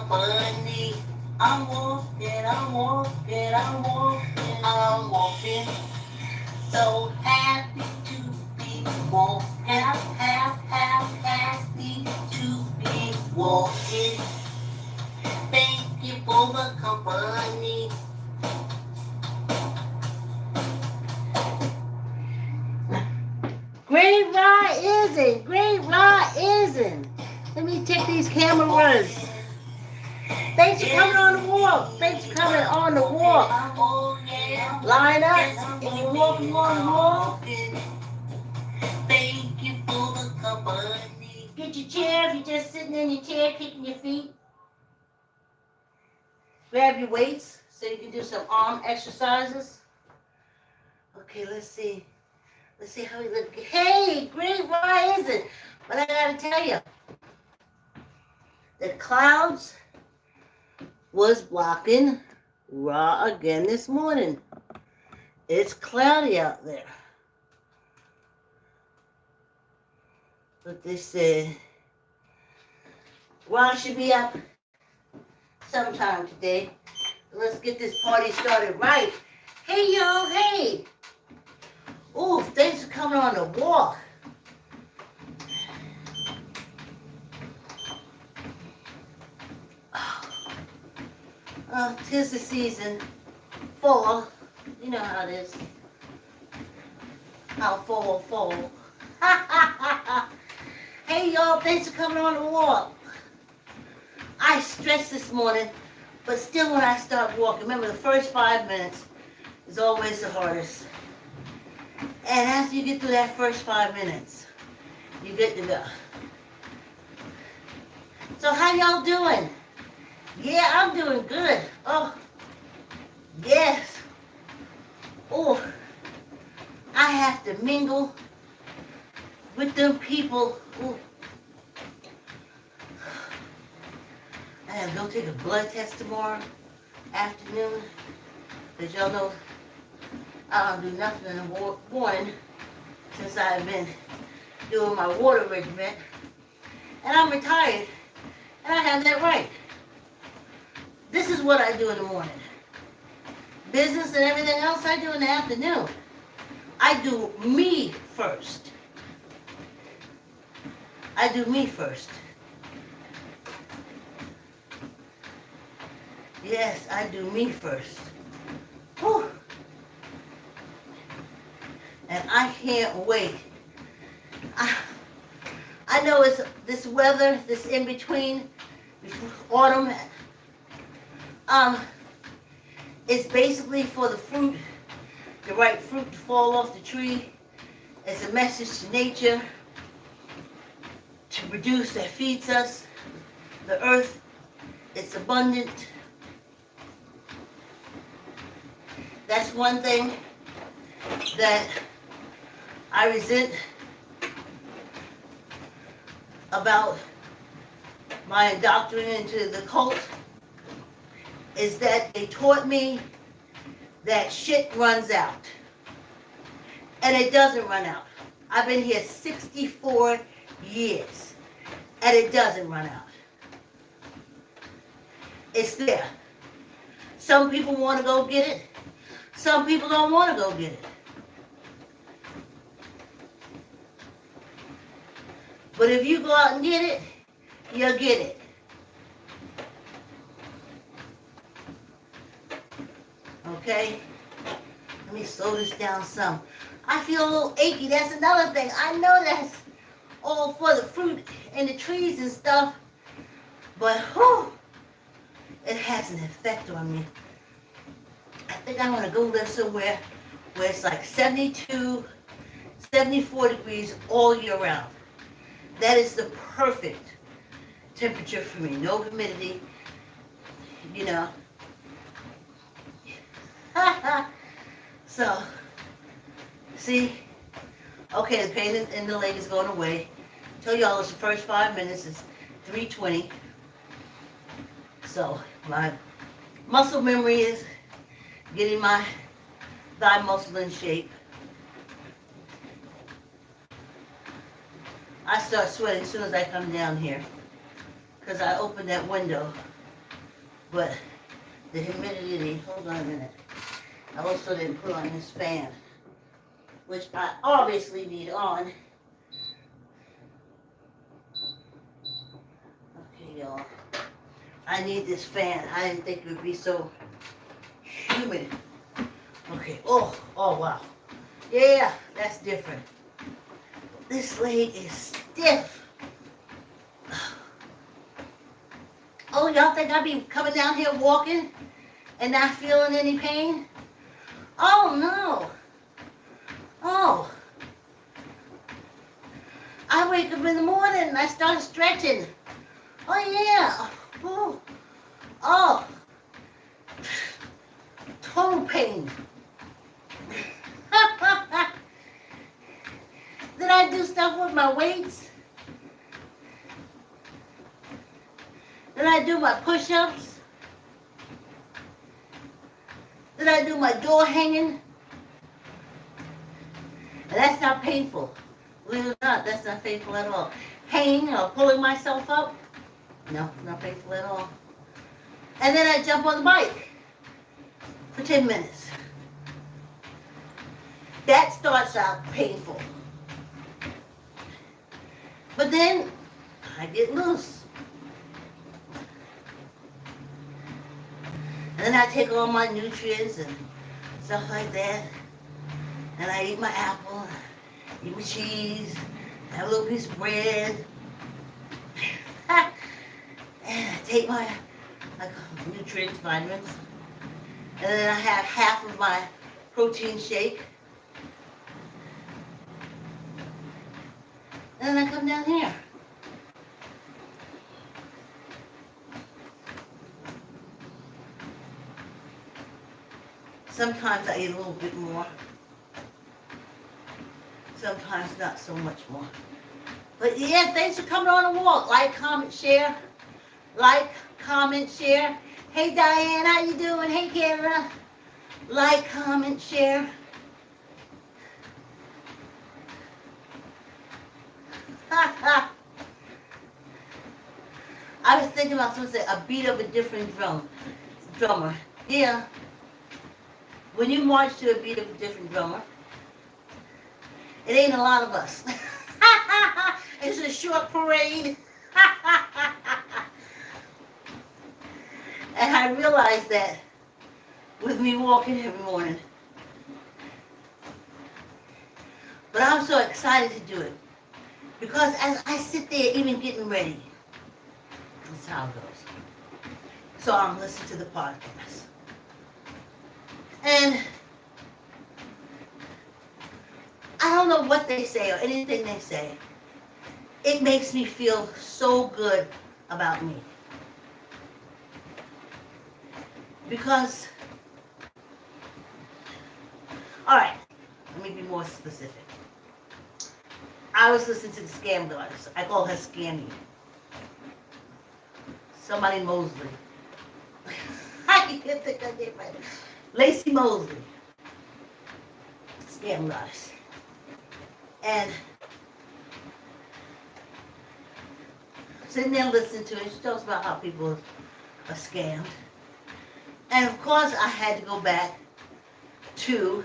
company. I'm walking. So happy to be walking. Happy to be walking. Thank you for the company. Great Rising, Great Rising. Let me check these cameras. Thanks for coming on the walk. Thanks for coming on the walk. Line up. If you're walking on the walk, Thank you for the company. get your chair. If you're just sitting in your chair, kicking your feet. Grab your weights so you can do some arm exercises. Okay, let's see. Let's see how we look. Hey, Great Rising. But I gotta tell you, the clouds was blocking Ra again this morning. It's cloudy out there. But they said Ra should be up sometime today. Let's get this party started right. Hey, y'all, hey. Oh, thanks for coming on the walk. Tis the season. Fall. You know how it is. How fall. Hey, y'all, thanks for coming on the walk. I stretched this morning, but still when I start walking, remember the first 5 minutes is always the hardest. And after you get through that first 5 minutes, you're good to go. So how y'all doing? Yeah, I'm doing good. Oh, yes. Oh, I have to mingle with them people. Ooh. I have to go take a blood test tomorrow afternoon. Because y'all know I don't do nothing in the morning since I've been doing my water regimen. And I'm retired. And I have that right. This is what I do in the morning. Business and everything else I do in the afternoon. I do me first. I do me first. Yes, I do me first. Whew. And I can't wait. I know it's this weather, this in between, autumn. It's basically for the fruit, the right fruit to fall off the tree. It's a message to nature to produce that feeds us. The earth, it's abundant. That's one thing that I resent about my indoctrination into the cult is that they taught me that shit runs out. And it doesn't run out. I've been here 64 years. And it doesn't run out. It's there. Some people want to go get it. Some people don't want to go get it. But if you go out and get it, you'll get it. Okay? Let me slow this down some. I feel a little achy. That's another thing. I know that's all for the fruit and the trees and stuff. But, whew, it has an effect on me. I think I want to go live somewhere where it's like 72, 74 degrees all year round. That is the perfect temperature for me. No humidity, you know. So, see? Okay, the pain in the leg is going away. Tell y'all it's the first 5 minutes. It's 3:20. So, my muscle memory is getting my thigh muscle in shape. I start sweating as soon as I come down here because I opened that window But the humidity, hold on a minute. I also didn't put on this fan, which I obviously need on. Okay, y'all. I need this fan. I didn't think it would be so humid. Okay. Oh, wow. Yeah, that's different. This leg is stiff. Oh, y'all think I be coming down here walking and not feeling any pain? Oh, no. Oh. I wake up in the morning and I start stretching. Oh, yeah. Oh. Total pain. Did I do stuff with my weights? Did I do my push-ups? Did I do my door hanging? And that's not painful. Believe it or not, that's not painful at all. Hanging or pulling myself up? No, not painful at all. And then I jump on the bike for 10 minutes. That starts out painful. But then I get loose. And then I take all my nutrients and stuff like that. And I eat my apple, eat my cheese, have a little piece of bread. And I take my nutrients, vitamins. And then I have half of my protein shake. And then I come down here. Sometimes I eat a little bit more. Sometimes not so much more. But yeah, thanks for coming on a walk. Like, comment, share. Like, comment, share. Hey Diane, how you doing? Hey Kara. Like, comment, share. I was thinking about something, a beat of a different drummer. Yeah. When you march to a beat of a different drummer, it ain't a lot of us. It's a short parade. And I realized that with me walking every morning. But I'm so excited to do it. Because as I sit there even getting ready, that's how it goes. So I'm listening to the podcast. And I don't know what they say or anything they say. It makes me feel so good about me. Because, all right, let me be more specific. I was listening to the Scam Goddess. I call her Scammy. Somebody Mosley. I can't think of her name right now. Lacey Mosley. Scam Goddess. And sitting there listening to it, she talks about how people are scammed. And of course I had to go back to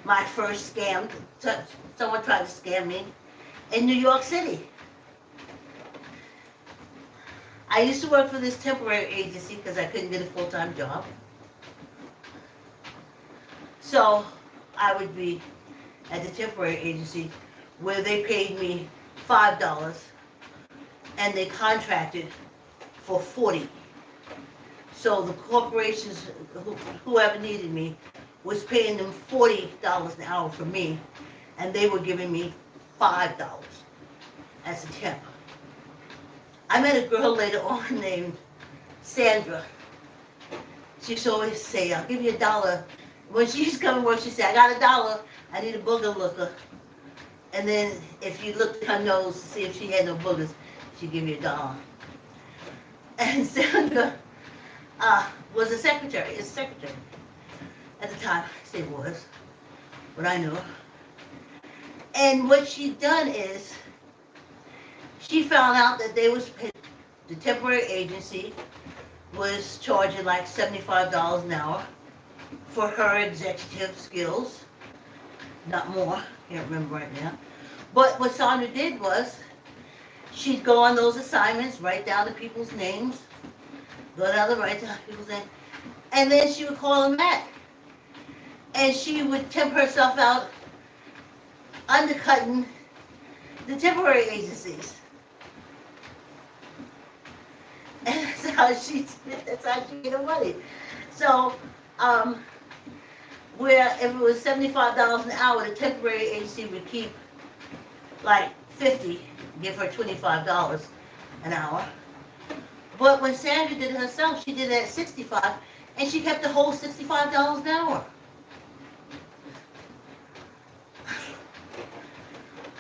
my first scam. Someone tried to scam me in New York City. I used to work for this temporary agency because I couldn't get a full-time job. So I would be at the temporary agency where they paid me $5 and they contracted for $40. So the corporations, whoever needed me, was paying them $40 an hour for me, and they were giving me $5 as a temp. I met a girl later on named Sandra. She used to always say, I'll give you $1. When she used to come to work, she said, I got $1, I need a booger looker. And then if you looked at her nose to see if she had no boogers, she'd give you $1. And Sandra was a secretary at the time. I say was, but I know. And what she'd done is, she found out that they was the temporary agency was charging like $75 an hour for her executive skills, not more, can't remember right now. But what Sandra did was, she'd go on those assignments, write down the people's names, go down the write down people's names, and then she would call them back. And she would temp herself out, undercutting the temporary agencies. And that's how she get her money. So, where if it was $75 an hour, the temporary agency would keep like 50, give her $25 an hour. But when Sandra did it herself, she did it at 65, and she kept the whole $65 an hour.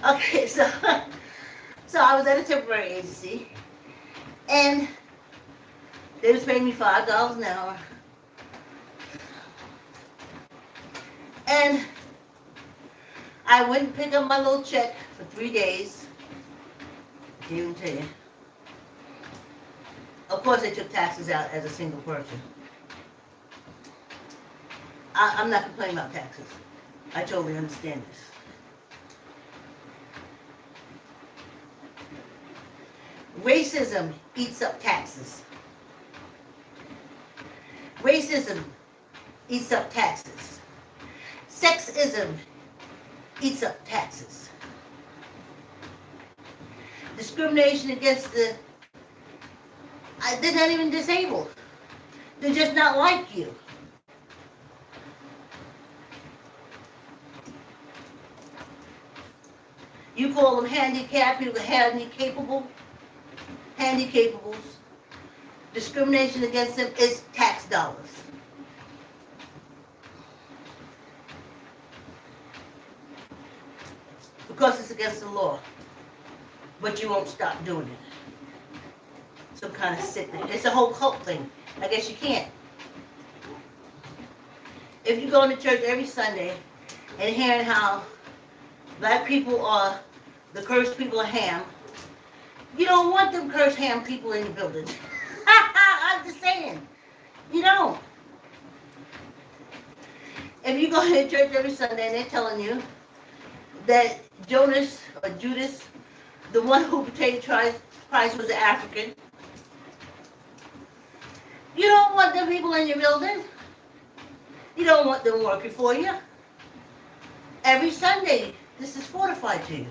Okay, so I was at a temporary agency, and they was paying me $5 an hour. And I went and picked up my little check for 3 days. Can't even tell you. Of course, they took taxes out as a single person. I'm not complaining about taxes. I totally understand this. Racism eats up taxes. Racism eats up taxes. Sexism eats up taxes. Discrimination against they're not even disabled. They're just not like you. You call them handicapped, people handicapables. Discrimination against them is tax dollars. Because it's against the law. But you won't stop doing it. Some kind of sick thing. It's a whole cult thing. I guess you can't. If you go to church every Sunday and hearing how black people are the cursed people of Ham, you don't want them cursed Ham people in your building. I'm just saying. You don't. If you go to church every Sunday and they're telling you that Jonas or Judas, the one who betrayed Christ, was an African, you don't want them people in your building. You don't want them working for you. Every Sunday, this is fortified to you.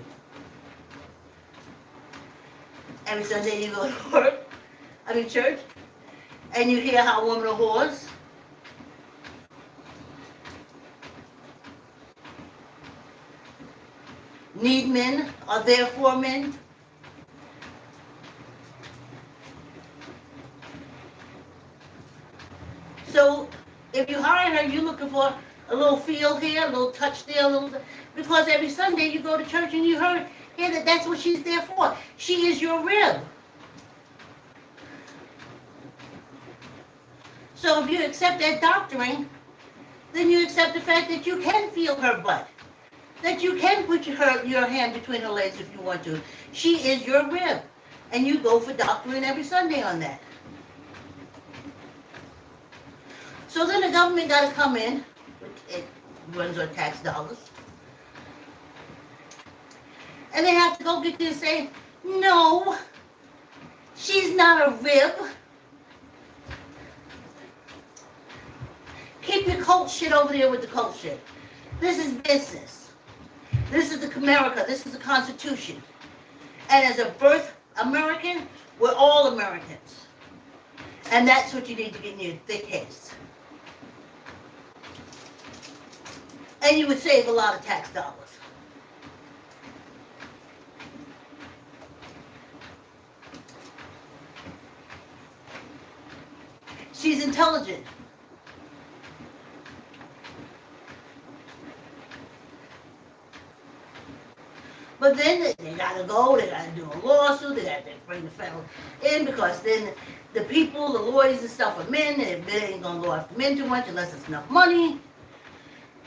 Every Sunday you go to church, and you hear how women are whores. Need men, are there for men. So, if you hire her, you're looking for a little feel here, a little touch there, because every Sunday you go to church and you hear that that's what she's there for. She is your rib. So if you accept that doctrine, then you accept the fact that you can feel her butt. That you can put your hand between her legs if you want to. She is your rib. And you go for doctrine every Sunday on that. So then the government got to come in. It runs on tax dollars. And they have to go get you and say, no, she's not a rib. Keep your cult shit over there with the cult shit. This is business. This is the America. This is the Constitution. And as a birth American, we're all Americans. And that's what you need to get in your thick heads. And you would save a lot of tax dollars. She's intelligent. But then they gotta go, they gotta do a lawsuit, they gotta bring the federal in, because then the people, the lawyers and stuff are men, and they ain't gonna go after men too much unless it's enough money.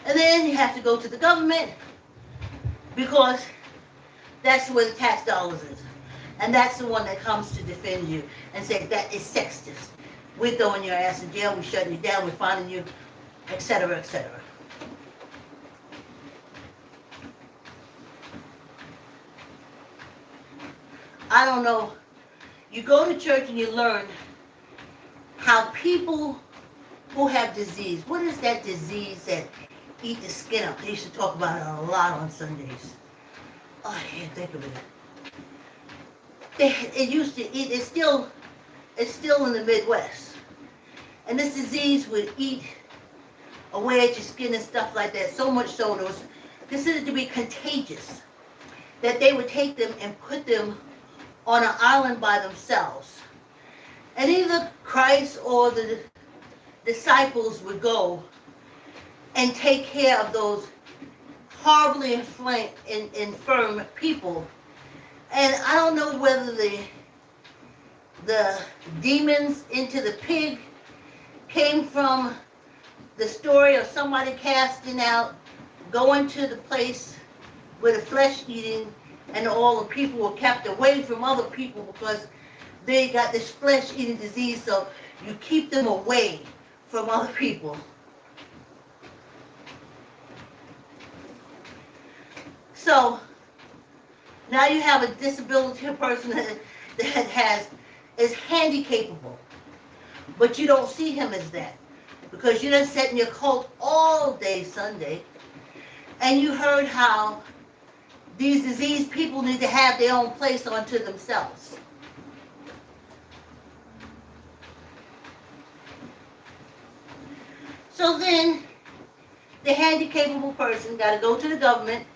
And then you have to go to the government, because that's where the tax dollars is. And that's the one that comes to defend you and say that is sexist. We're throwing your ass in jail, we're shutting you down, we're finding you, etc., etc. I don't know. You go to church and you learn how people who have disease, what is that disease that eat the skin up? They used to talk about it a lot on Sundays. Oh, I can't think of it. It used to eat, it's still in the Midwest. And this disease would eat away at your skin and stuff like that, so much so that it was considered to be contagious, that they would take them and put them on an island by themselves. And either Christ or the disciples would go and take care of those horribly infirm people. And I don't know whether the demons into the pig came from the story of somebody casting out, going to the place where the flesh eating and all the people were kept away from other people because they got this flesh eating disease, so you keep them away from other people. So now you have a disability, a person that is handicapable, but you don't see him as that because you done sat in your cult all day Sunday, and you heard how these diseased people need to have their own place unto themselves. So then, the handicapable person got to go to the government,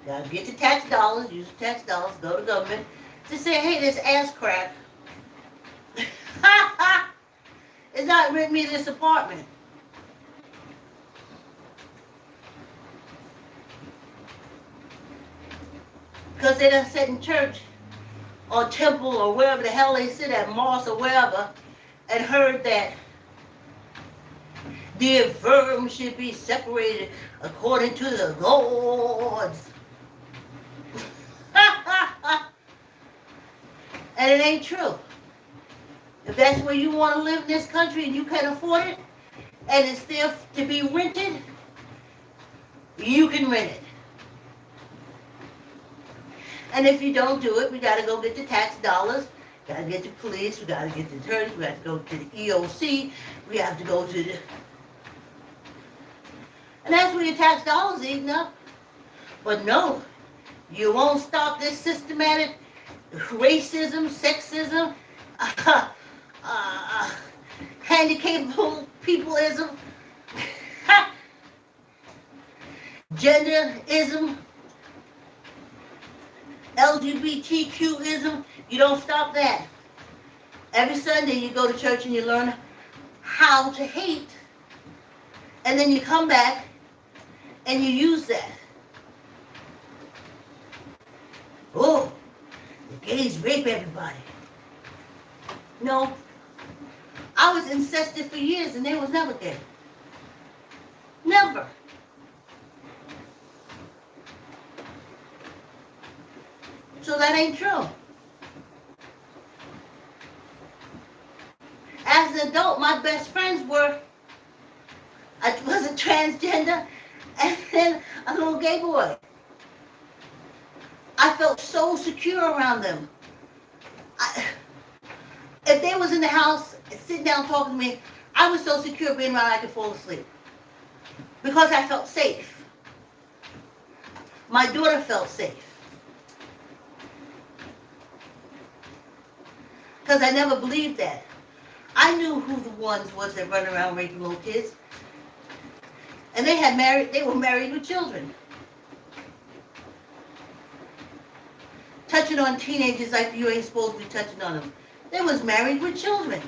got to get the tax dollars, use the tax dollars, go to the government, to say, hey, this ass crack is not renting me this apartment. Because they done sat in church or temple or wherever the hell they sit at, mosque or wherever, and heard that the infirm should be separated according to the Lord's. And it ain't true. If that's where you want to live in this country and you can afford it, and it's there to be rented, you can rent it. And if you don't do it, we got to go get the tax dollars, got to get the police, we got to get the attorneys, we have to go to the EOC, we have to go to the... And that's where your tax dollars eating up. But no, you won't stop this systematic racism, sexism, handicapable peopleism, genderism, LGBTQism. You don't stop that. Every Sunday you go to church and you learn how to hate, and then you come back and you use that. Oh, the gays rape everybody. No, I was incested for years and they was never gay. Never. So that ain't true. As an adult, my best friends were, I wasn't transgender, and then a little gay boy. I felt so secure around them. If they was in the house, sitting down talking to me, I was so secure being around I could fall asleep. Because I felt safe. My daughter felt safe. Because I never believed that. I knew who the ones was that run around raping little kids. And they were married with children. Touching on teenagers like you ain't supposed to be touching on them. They was married with children.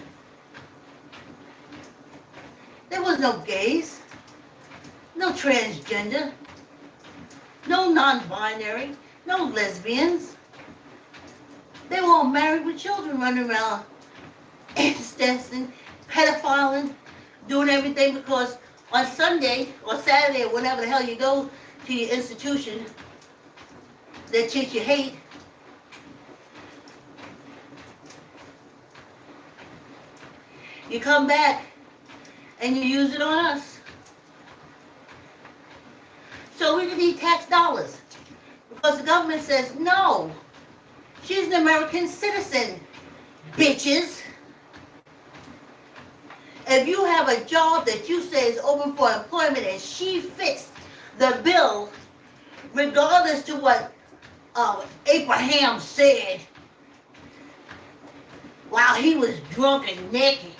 There was no gays, no transgender, no non-binary, no lesbians. They were all married with children running around incesting, pedophiling, doing everything because on Sunday or Saturday or whenever the hell you go to your institution that teach you hate, You come back and you use it on us. So we need tax dollars. Because the government says, no, she's an American citizen, bitches. If you have a job that you say is open for employment and she fits the bill, regardless to what Abraham said while he was drunk and naked,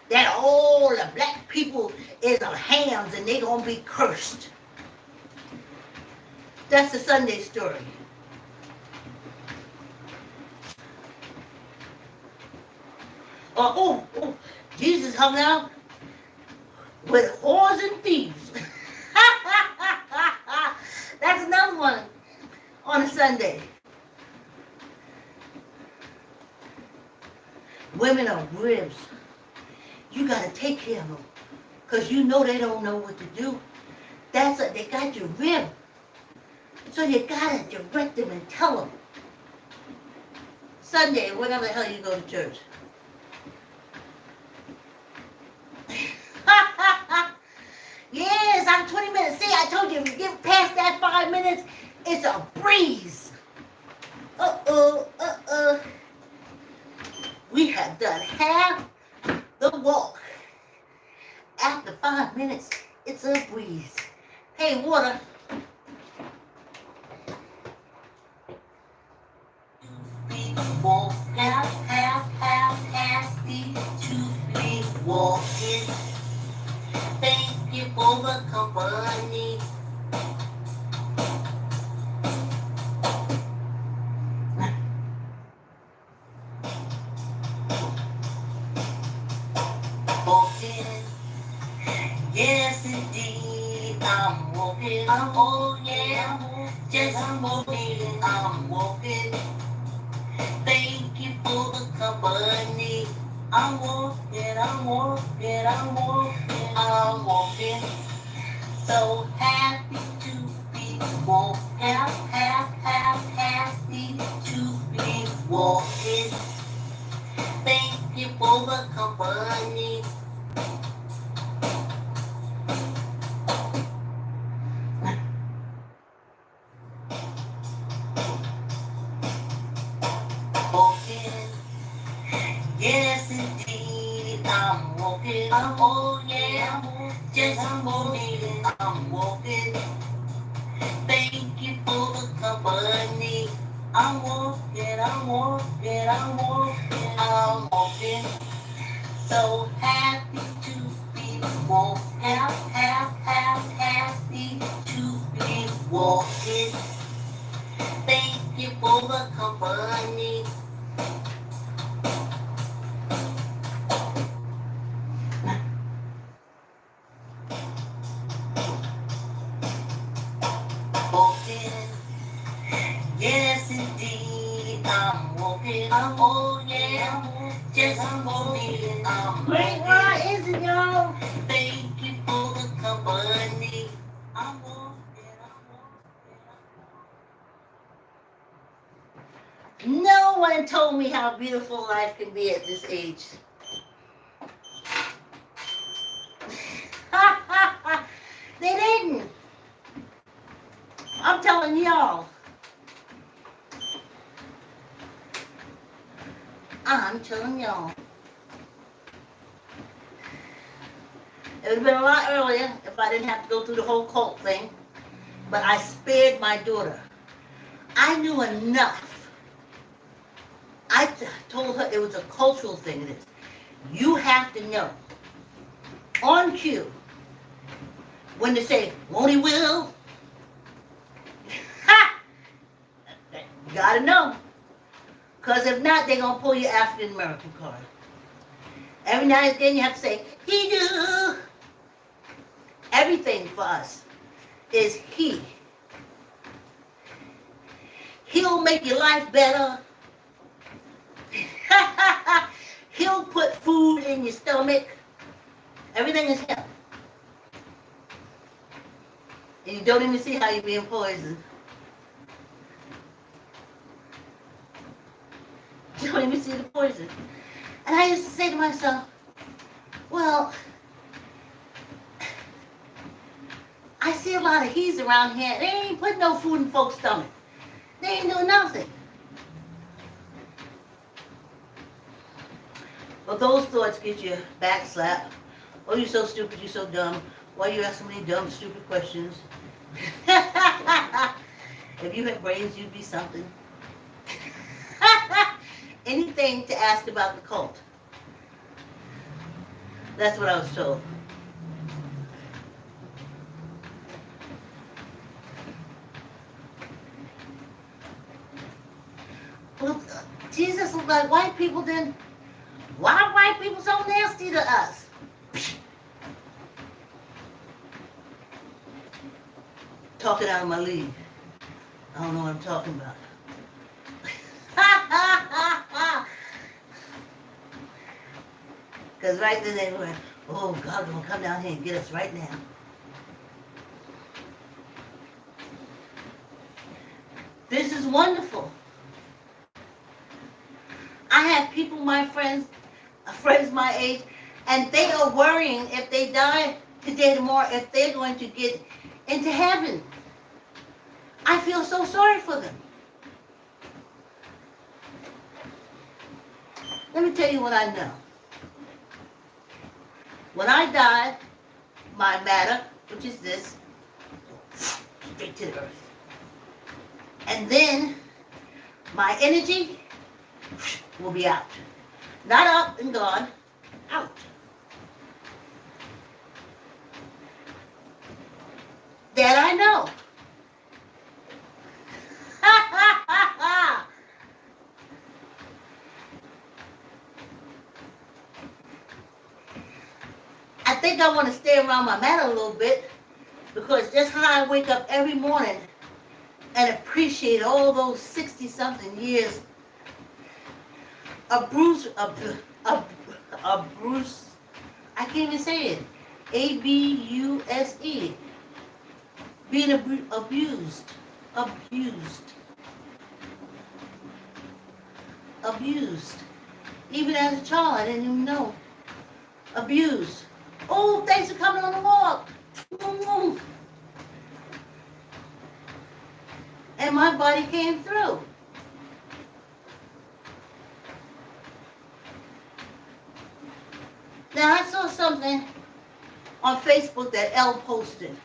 that all the black people is of hams and they gonna be cursed. That's the Sunday story. Jesus hung out with whores and thieves. That's another one on a Sunday. Women are ribs. You gotta take care of them, because you know they don't know what to do. They got your rib. So you gotta direct them and tell them. Sunday, whenever the hell you go to church. Yes, I'm 20 minutes. See, I told you, if you get past that 5 minutes, it's a breeze. We have done half the walk. After 5 minutes, it's a breeze. Hey, water. Walk half these two big walking. Thank you for the company. Walking, yes indeed, I'm walking. Oh yeah, just walking, I'm walking. Thank you for the company. I'm walking, I'm walking, I'm walking, I'm walking. So happy to be walking, happy to be walking. Thank you for the company. Walking, yes indeed, I'm walking. Oh yeah, just walking, I'm walking. Thank you for the company. I'm walking, I'm walking, I'm walking, I'm walking. So happy to be walking, happy to be walking. Thank you for the company. Walking, yes indeed, I'm walking. Oh yeah, just walking, I'm walking. Why is it, y'all? Thank you for the company. I'm walking, No one told me how beautiful life can be at this age. They didn't. I'm telling y'all. I'm telling y'all. It would have been a lot earlier if I didn't have to go through the whole cult thing. But I spared my daughter. I knew enough. I told her it was a cultural thing. This. You have to know. On cue. When they say, won't he will? Ha! You gotta know. Because if not, they're going to pull your African American card. Every now and then you have to say, he do. Everything for us is he. He'll make your life better. He'll put food in your stomach. Everything is him. And you don't even see how you're being poisoned. You don't even see the poison. And I used to say to myself, well, I see a lot of he's around here. They ain't putting no food in folks' stomach. They ain't doing nothing. But those thoughts get you backslapped. Oh, you're so stupid, you're so dumb. Why you ask so many dumb, stupid questions? If you had brains, you'd be something. Anything to ask about the cult. That's what I was told. Well, Jesus was like, white people then, why are white people so nasty to us? Talking out of my league. I don't know what I'm talking about. Because right then they were, oh, God gonna come down here and get us right now. This is wonderful. I have people, my friends my age, and they are worrying if they die today, tomorrow, if they're going to get into heaven. I feel so sorry for them. Let me tell you what I know. When I die, my matter, which is this, straight to the earth. And then my energy will be out. Not up and gone, out. That I know. I think I want to stay around my matter a little bit, because just how I wake up every morning and appreciate all those 60-something years of Bruce, I can't even say it, ABUSE, being abused, even as a child, I didn't even know, abused. Oh, thanks for coming on the walk. And my body came through. Now, I saw something on Facebook that Elle posted.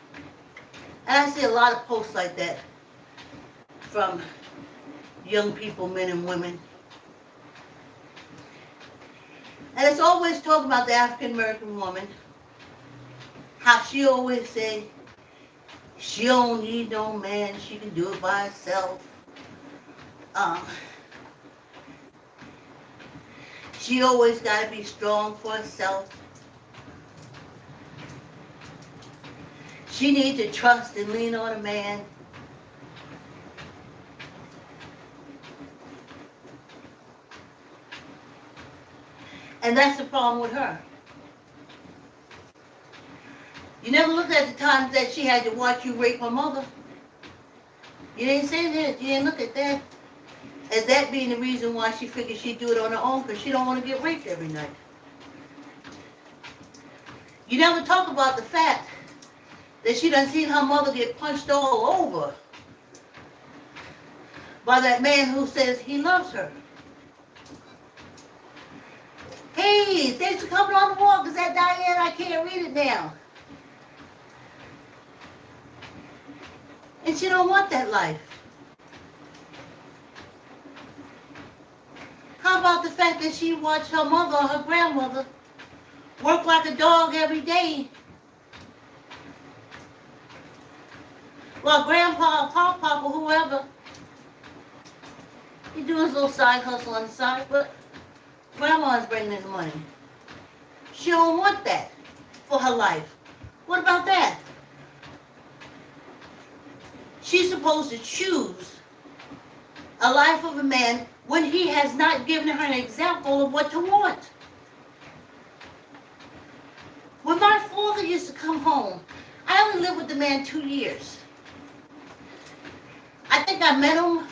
And I see a lot of posts like that from young people, men and women. And it's always talking about the African American woman, how she always say, she don't need no man, she can do it by herself. She always got to be strong for herself. She needs to trust and lean on a man. And that's the problem with her. You never looked at the times that she had to watch you rape her mother. You didn't say that. You didn't look at that. As that being the reason why she figured she'd do it on her own, because she don't want to get raped every night. You never talk about the fact that she done seen her mother get punched all over by that man who says he loves her. Hey, thanks for coming on the walk. Is that Diane? I can't read it now. And she don't want that life. How about the fact that she watched her mother or her grandmother work like a dog every day? Well, grandpa, papa, whoever, he doing his little side hustle on the side, but grandma's bringing in the money. She don't want that for her life. What about that? She's supposed to choose a life of a man when he has not given her an example of what to want. When my father used to come home, I only lived with the man 2 years. I think I met him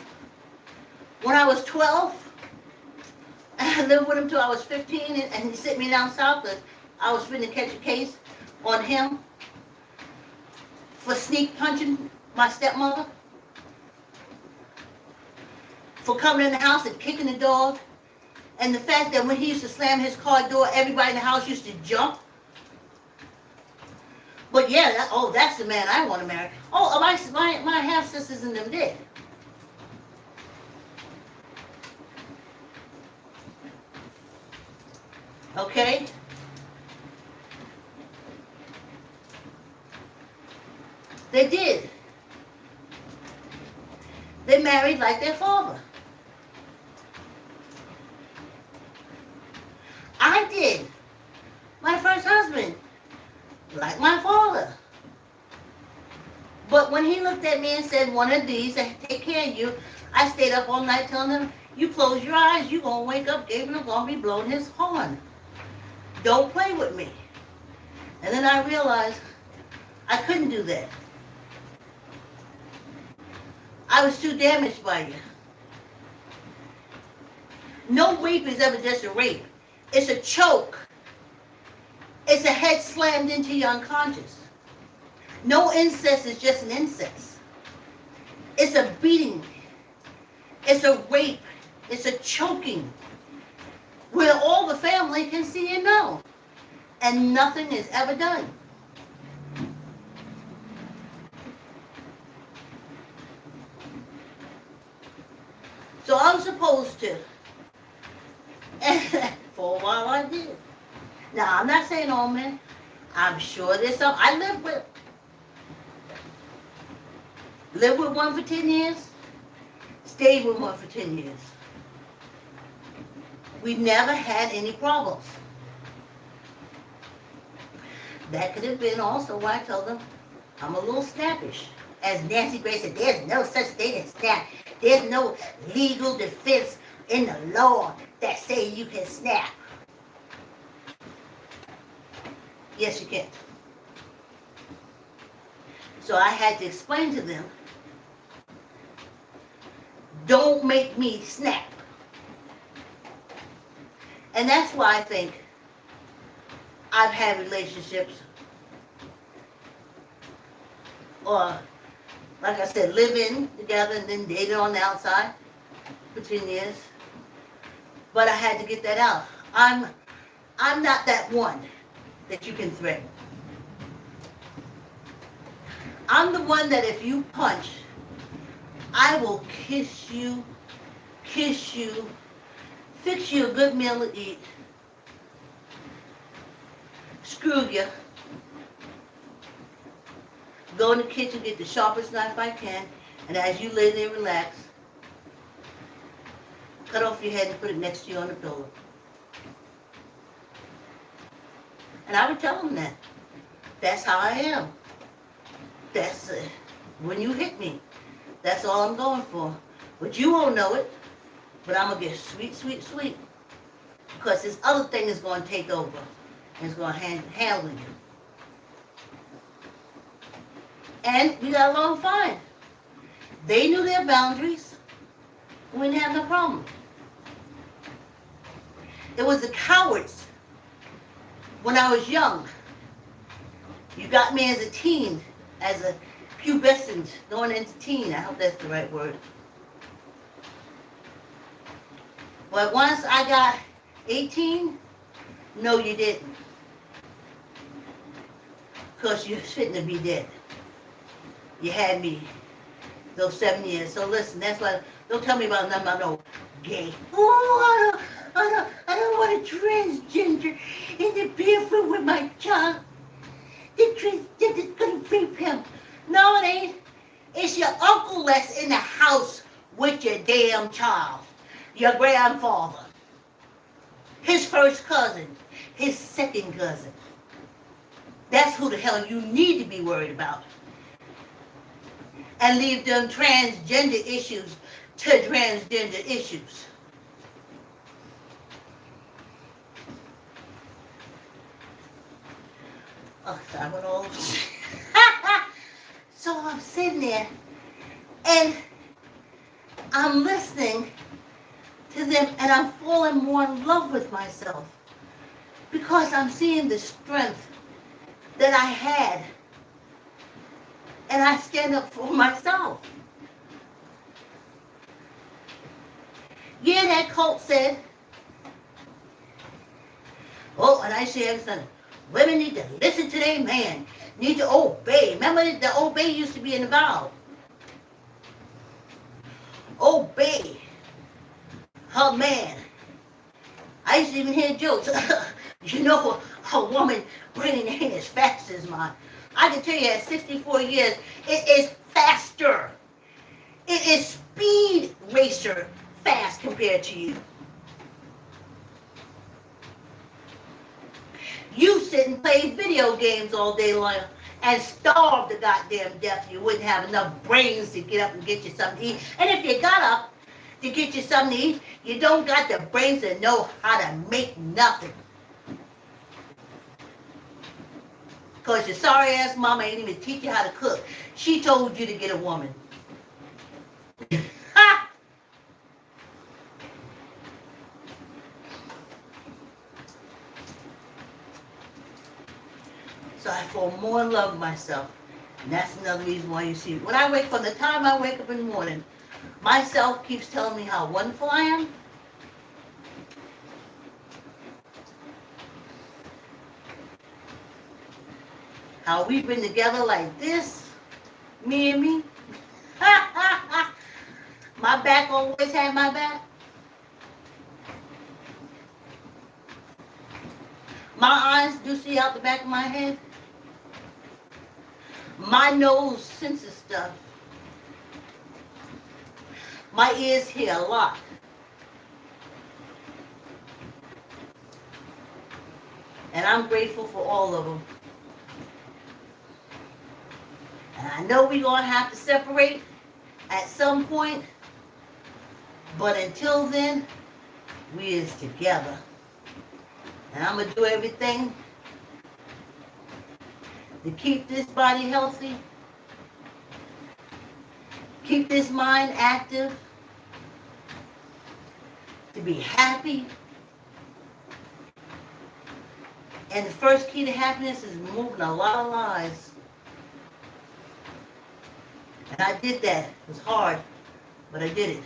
when I was 12. And I lived with him till I was 15, and he sent me down south because I was finna catch a case on him for sneak punching my stepmother, for coming in the house and kicking the dog, and the fact that when he used to slam his car door, everybody in the house used to jump. But yeah, that's the man I want to marry. Oh, my half-sisters and them did. Okay? They did. They married like their father. I did. My first husband, like my father. But when he looked at me and said, one of these, I take care of you, I stayed up all night telling him, you close your eyes, you're going to wake up, Gabriel's going to be blowing his horn. Don't play with me. And then I realized I couldn't do that. I was too damaged by you. No rape is ever just a rape. It's a choke. It's a head slammed into your unconscious. No incest is just an incest. It's a beating. It's a rape. It's a choking. Where all the family can see and know. And nothing is ever done. So I'm supposed to. And for a while I did. Now I'm not saying all men. I'm sure there's some. I lived with one for 10 years. Stayed with one for 10 years. We never had any problems. That could have been also why I told them I'm a little snappish. As Nancy Grace said, there's no such thing as snap. There's no legal defense in the law that say you can snap. Yes, you can. So I had to explain to them, don't make me snap. And that's why I think I've had relationships, or like I said, living together and then dating on the outside for 10 years. But I had to get that out. I'm not that one that you can threaten. I'm the one that if you punch, I will kiss you, fix you a good meal to eat, screw you, go in the kitchen, get the sharpest knife I can, and as you lay there, relax, cut off your head and put it next to you on the pillow. And I would tell them that. That's how I am. That's when you hit me. That's all I'm going for. But you won't know it. But I'm going to get sweet, sweet, sweet. Because this other thing is going to take over. And it's going to handle you. And we got along fine. They knew their boundaries. We didn't have no problem. It was the cowards when I was young. You got me as a teen, as a pubescent, going into teen. I hope that's the right word. But once I got 18, no you didn't. Because you're fitting to be dead. You had me those 7 years. So listen, that's why, don't tell me about nothing about no gay. Oh, I don't want a transgender in the bedroom with my child. The transgender's gonna rape him. No, it ain't. It's your uncle that's in the house with your damn child. Your grandfather. His first cousin. His second cousin. That's who the hell you need to be worried about. And leave them transgender issues to transgender issues. Oh, I went all. So I'm sitting there and I'm listening to them, and I'm falling more in love with myself because I'm seeing the strength that I had, and I stand up for myself. Yeah, that cult said, oh, and I say everything, women need to listen to their man, need to obey. Remember the obey used to be in the Bible. Obey her man. I used to even hear jokes. You know, a woman brain ain't as fast as mine. I can tell you at 64 years, it is faster. It is speed racer fast compared to you. You sit and play video games all day long and starve to goddamn death. You wouldn't have enough brains to get up and get you something to eat. And if you got up to get you something to eat, you don't got the brains to know how to make nothing. Because your sorry ass mama ain't even teach you how to cook. She told you to get a woman. Ha! So I fall more in love with myself. And that's another reason why you see, when I wake, from the time I wake up in the morning, myself keeps telling me how wonderful I am. How we've been together like this, me and me. My back always had my back. My eyes do see out the back of my head. My nose senses stuff. My ears hear a lot. And I'm grateful for all of them. And I know we're going to have to separate at some point. But until then, we is together. And I'm going to do everything to keep this body healthy, keep this mind active, to be happy. And the first key to happiness is moving a lot of lives. And I did that. It was hard, but I did it.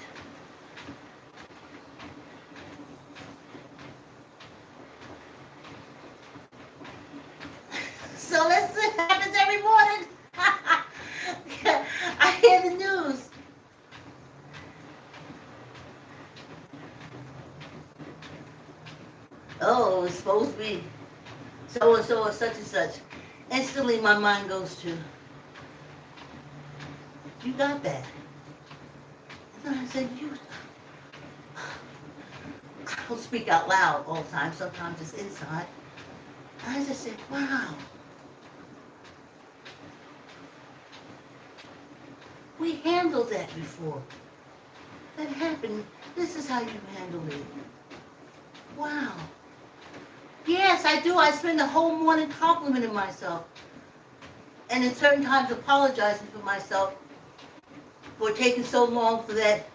So let's see what happens every morning. I hear the news. Oh, it's supposed to be so and so or such and such. Instantly my mind goes to, you got that. And then I said, I don't speak out loud all the time. Sometimes it's inside. And I just said, wow. We handled that before. That happened. This is how you handle it. Wow. Yes, I do. I spend the whole morning complimenting myself. And in certain times apologizing for myself for taking so long for that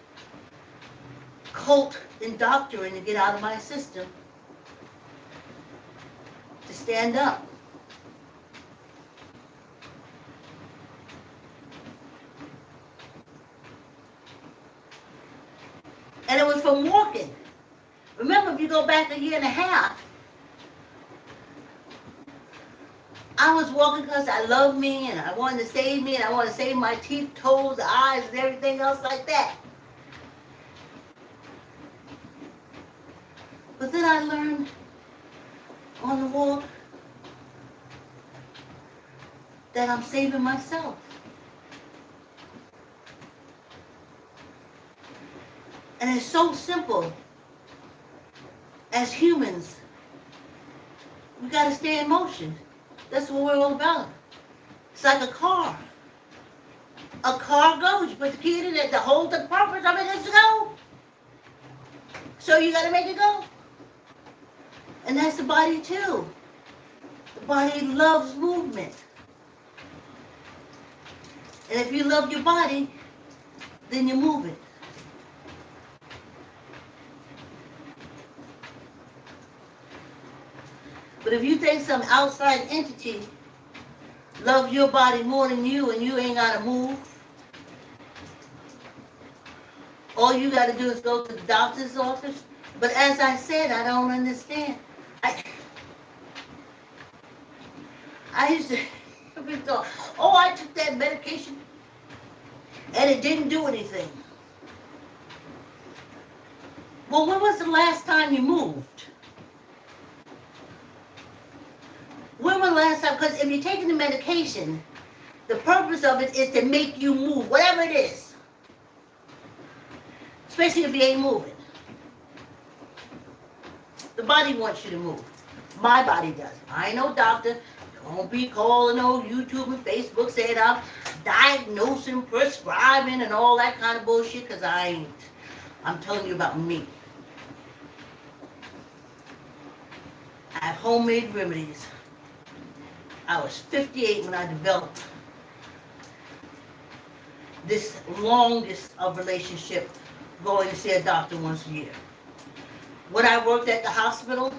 cult indoctrine to get out of my system. To stand up. And it was from walking. Remember, if you go back a year and a half, I was walking because I love me and I wanted to save me and I wanted to save my teeth, toes, eyes, and everything else like that. But then I learned on the walk that I'm saving myself. And it's so simple. As humans, we got to stay in motion. That's what we're all about. It's like a car. A car goes. You put the key in it to hold the purpose of it is to go. So you got to make it go. And that's the body too. The body loves movement. And if you love your body, then you move it. But if you think some outside entity loves your body more than you and you ain't got to move, all you got to do is go to the doctor's office. But as I said, I don't understand. I, I used to be thought, oh, I took that medication and it didn't do anything. Well, when was the last time you moved? When was the last time? Because if you're taking the medication, the purpose of it is to make you move, whatever it is. Especially if you ain't moving. The body wants you to move. My body does. I ain't no doctor. Don't be calling no YouTube and Facebook saying I'm diagnosing, prescribing, and all that kind of bullshit, because I ain't. I'm telling you about me. I have homemade remedies. I was 58 when I developed this longest of relationship, going to see a doctor once a year. When I worked at the hospital,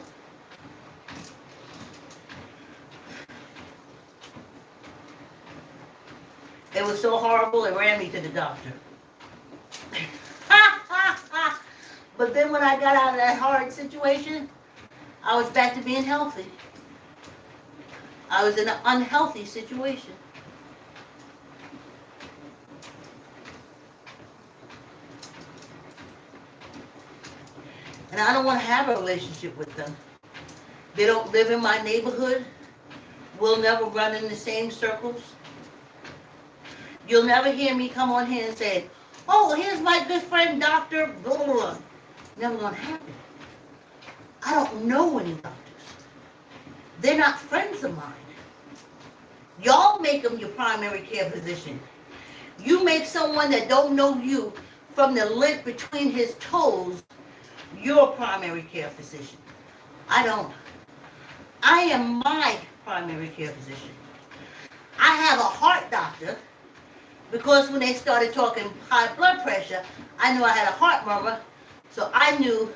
it was so horrible it ran me to the doctor. But then when I got out of that hard situation, I was back to being healthy. I was in an unhealthy situation. And I don't want to have a relationship with them. They don't live in my neighborhood. We'll never run in the same circles. You'll never hear me come on here and say, oh, here's my good friend, Dr. Blah, blah, blah. Never going to happen. I don't know any doctors. They're not friends of mine. Y'all make them your primary care physician. You make someone that don't know you from the lint between his toes your primary care physician. I don't. I am my primary care physician. I have a heart doctor because when they started talking high blood pressure, I knew I had a heart murmur, so I knew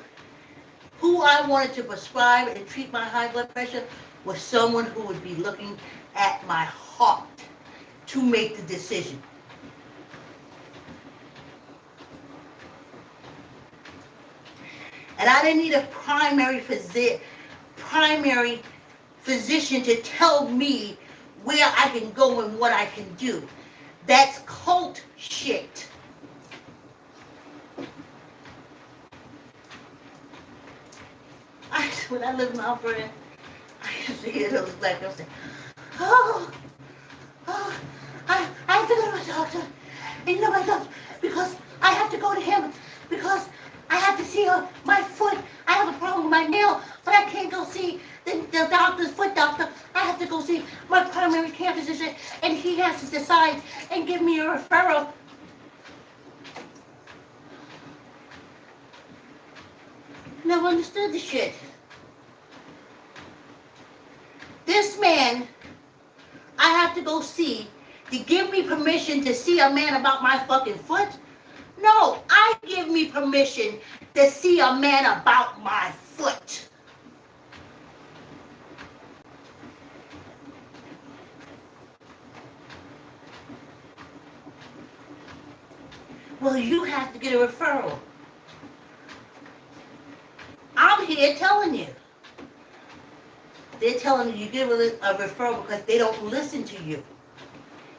who I wanted to prescribe and treat my high blood pressure was someone who would be looking at my heart to make the decision. And I didn't need a primary physician to tell me where I can go and what I can do. That's cult shit. When I lived in Alberta, I used to hear those black girls say, oh, I have to go to my doctor. And you know my doctor, because I have to go to him, because I have to see my foot. I have a problem with my nail, but I can't go see the doctor's foot doctor. I have to go see my primary care physician, and he has to decide and give me a referral. Never understood the shit. This man, I have to go see to give me permission to see a man about my fucking foot? No, I give me permission to see a man about my foot. Well, you have to get a referral. I'm here telling you. They're telling you give a referral because they don't listen to you.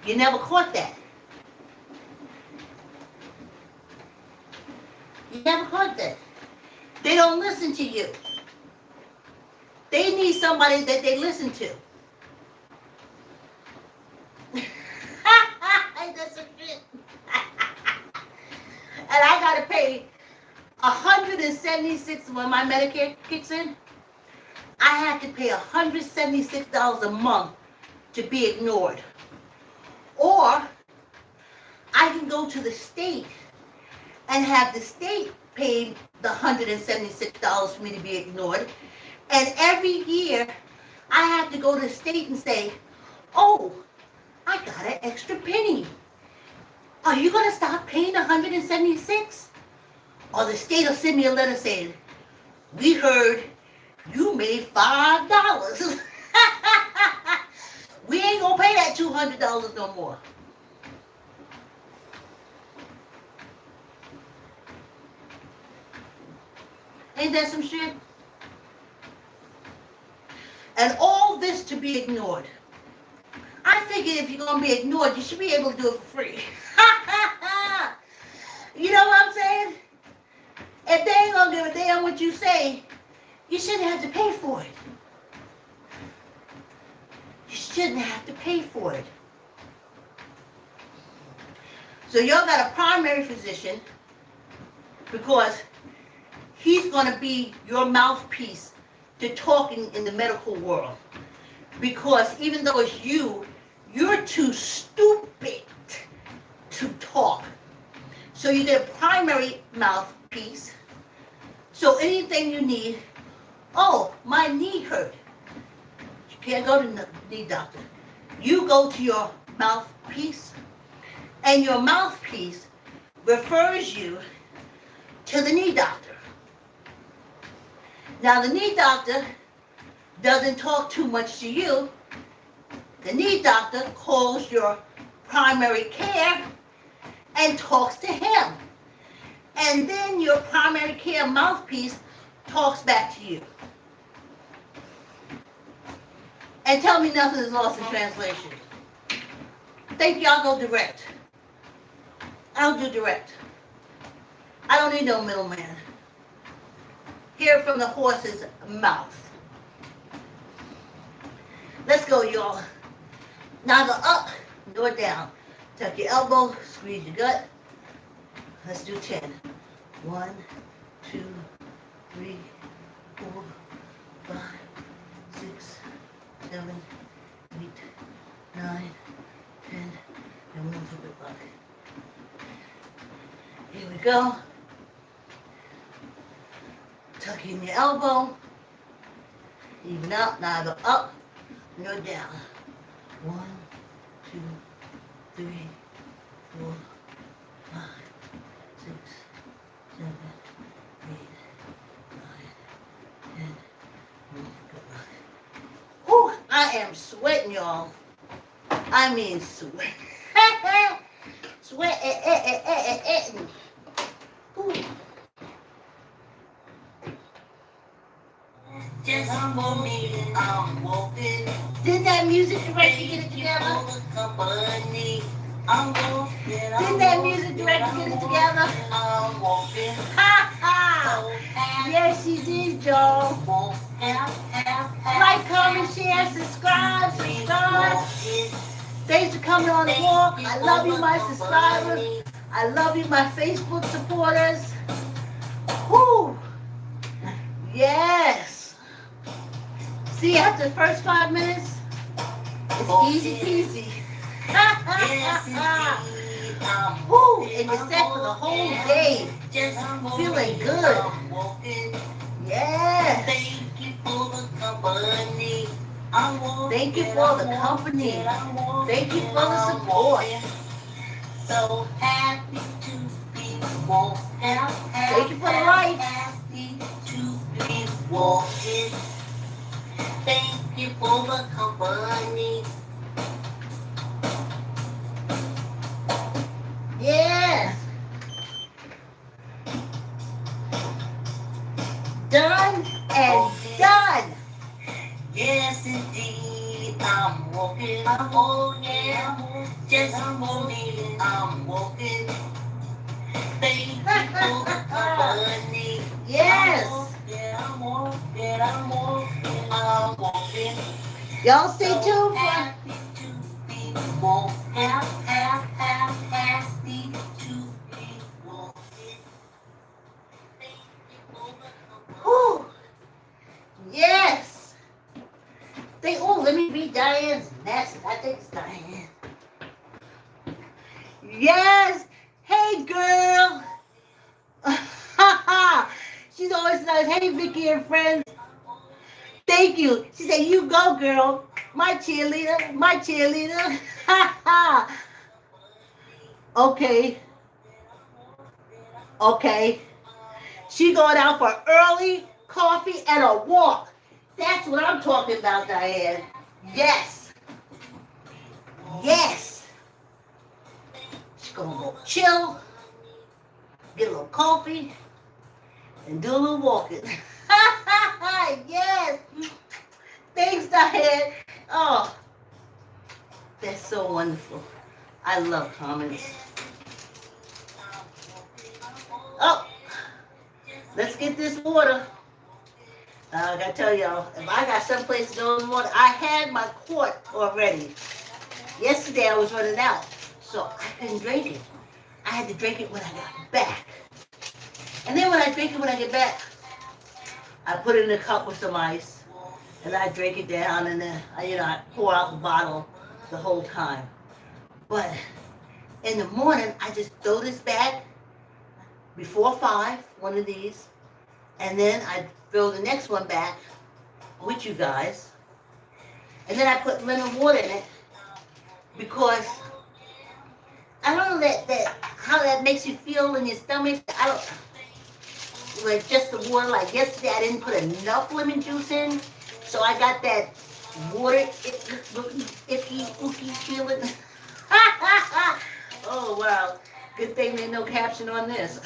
You never caught that. You never caught that. They don't listen to you. They need somebody that they listen to. That's a shit. And I gotta pay $176 when my Medicare kicks in. I have to pay $176 a month to be ignored. Or I can go to the state and have the state pay the $176 for me to be ignored. And every year I have to go to the state and say, oh, I got an extra penny. Are you going to stop paying $176? Or the state will send me a letter saying, we heard You made $5. We ain't gonna pay that $200 no more. Ain't that some shit? And all this to be ignored. I figured if you're gonna be ignored, you should be able to do it for free. You know what I'm saying? If they ain't gonna give a damn what you say, you shouldn't have to pay for it. You shouldn't have to pay for it. So y'all got a primary physician because he's going to be your mouthpiece to talking in the medical world. Because even though it's you're too stupid to talk. So you get a primary mouthpiece. So anything you need, oh, my knee hurt. You can't go to the knee doctor. You go to your mouthpiece, and your mouthpiece refers you to the knee doctor. Now the knee doctor doesn't talk too much to you. The knee doctor calls your primary care and talks to him. And then your primary care mouthpiece talks back to you. And tell me nothing is lost in translation. Think y'all go direct. I'll do direct. I don't need no middleman. Hear from the horse's mouth. Let's go, y'all. Neither up nor down. Tuck your elbow, squeeze your gut. Let's do 10. 1, 2, 3, 4, 5, 6, 7, 8, 9, 10, and one for the buck. Here we go. Tuck in your elbow. Even out, neither up nor down. 1, 2, 3, 4, 5, 6, 7, 8, 9, 10. Good luck. Whew, I am sweating, y'all. I mean sweat. Sweat. Just for me, I'm walking. Did that music director get it together? Did that music director get it together? Ha ha! Yes, she did, y'all. Like, comment, share, subscribe. Thanks for coming on the walk. I love you, my subscribers. I love you, my Facebook supporters. Whew. Yes. See, after the first 5 minutes, it's easy peasy. Woo, and you're set for the whole day. Feeling good. Yes. Thank you for the company. Thank you for the company. Thank you for the support. So happy to be walking. Thank you for the lights. Happy to be walking. Thank you for the company. Yes. Done and done. Yes, indeed. I'm walking. Oh, yeah. Just for me, I'm walking. Thank you for the company. Yes. I'm walking. Y'all stay tuned for happy to be walking. Happy to be walking. Whew. Yes. Let me read Diane's message. I think it's Diane. Yes. Hey, girl. She's always nice. Hey, Vicky and friends. Thank you. She said, you go, girl. My cheerleader. My cheerleader. Okay. Okay. She going out for early coffee and a walk. That's what I'm talking about, Diane. Yes. Yes. She's gonna go chill, get a little coffee, and do a little walking. Yes. Thanks, Diane. Oh, that's so wonderful. I love comments. Oh, let's get this water. I gotta tell y'all, if I got someplace to go in the water, I had my quart already. Yesterday I was running out, so I couldn't drink it. I had to drink it when I got back. And then when I drink it when I get back, I put it in a cup with some ice, and I drink it down, and then I pour out the bottle the whole time. But in the morning, I just throw this back before 5, one of these, and then I fill the next one back with you guys, and then I put lemon water in it because I don't know that how that makes you feel in your stomach. I don't like just the water. Like yesterday, I didn't put enough lemon juice in, so I got that water icky ooky feeling. Oh wow! Good thing there's no caption on this.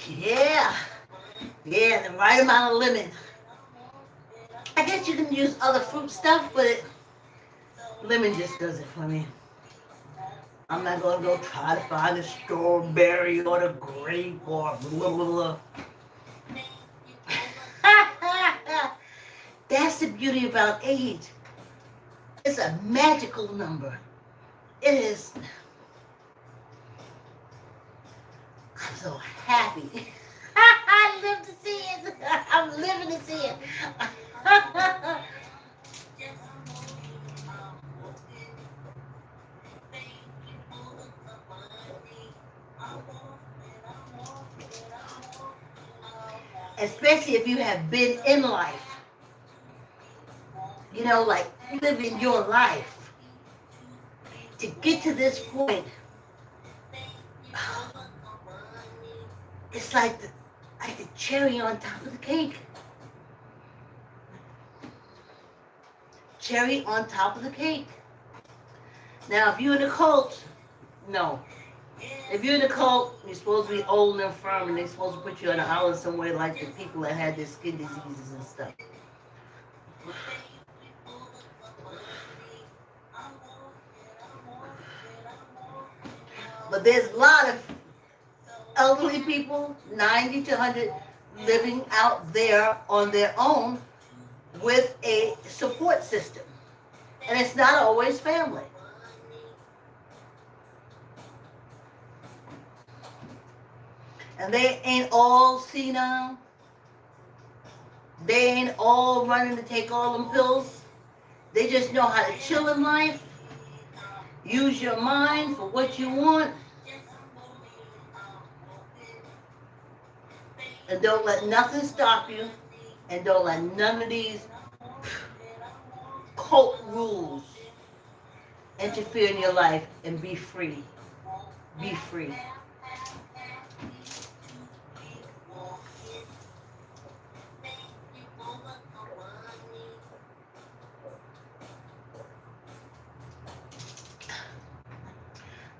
Yeah, yeah, the right amount of lemon. I guess you can use other fruit stuff, but lemon just does it for me. I'm not gonna go try to find a strawberry or the grape or blah blah blah. That's the beauty about age. It's a magical number. It is. I'm so happy. I live to see it. I'm living to see it. Especially if you have been in life. Like living your life. To get to this point, it's like the cherry on top of the cake. Cherry on top of the cake. Now, if you're in a cult, no. If you're in a cult, you're supposed to be old and infirm, and they're supposed to put you on an island somewhere like the people that had their skin diseases and stuff. But there's a lot of elderly people, 90 to 100, living out there on their own with a support system. And it's not always family. And they ain't all senile. They ain't all running to take all them pills. They just know how to chill in life. Use your mind for what you want. And don't let nothing stop you. And don't let none of these cult rules interfere in your life, and be free. Be free.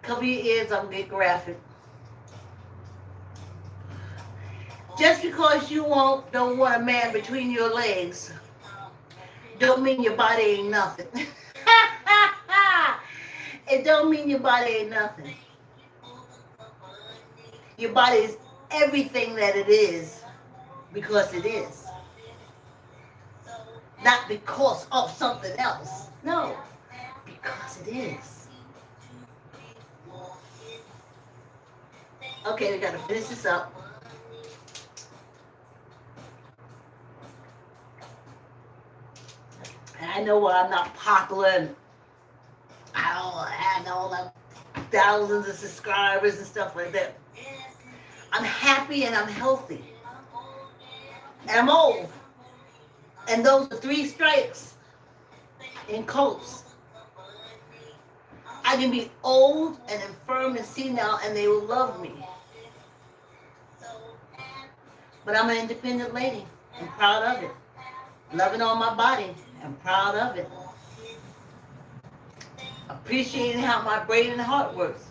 Cover your ears, I'm gonna get graphic. Just because you don't want a man between your legs, don't mean your body ain't nothing. It don't mean your body ain't nothing. Your body is everything that it is because it is. Not because of something else. No, because it is. Okay, we gotta finish this up. And I know I'm not popular and don't have all the thousands of subscribers and stuff like that. I'm happy and I'm healthy. And I'm old. And those are 3 strikes in cults. I can be old and infirm and senile and they will love me. But I'm an independent lady. I'm proud of it. Loving on my body. I'm proud of it. Appreciating how my brain and heart works.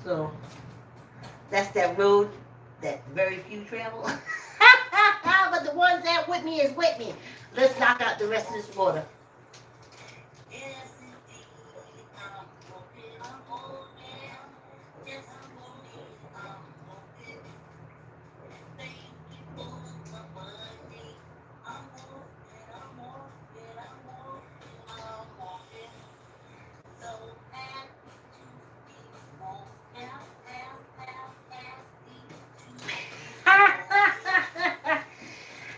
So that's that road that very few travel. But the ones that with me is with me. Let's knock out the rest of this water.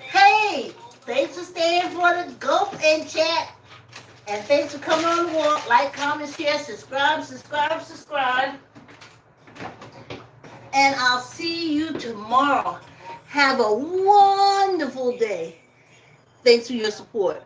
Hey, thanks for staying for the gulp and chat. And thanks for coming on the walk. Like, comment, share, subscribe. And I'll see you tomorrow. Have a wonderful day. Thanks for your support.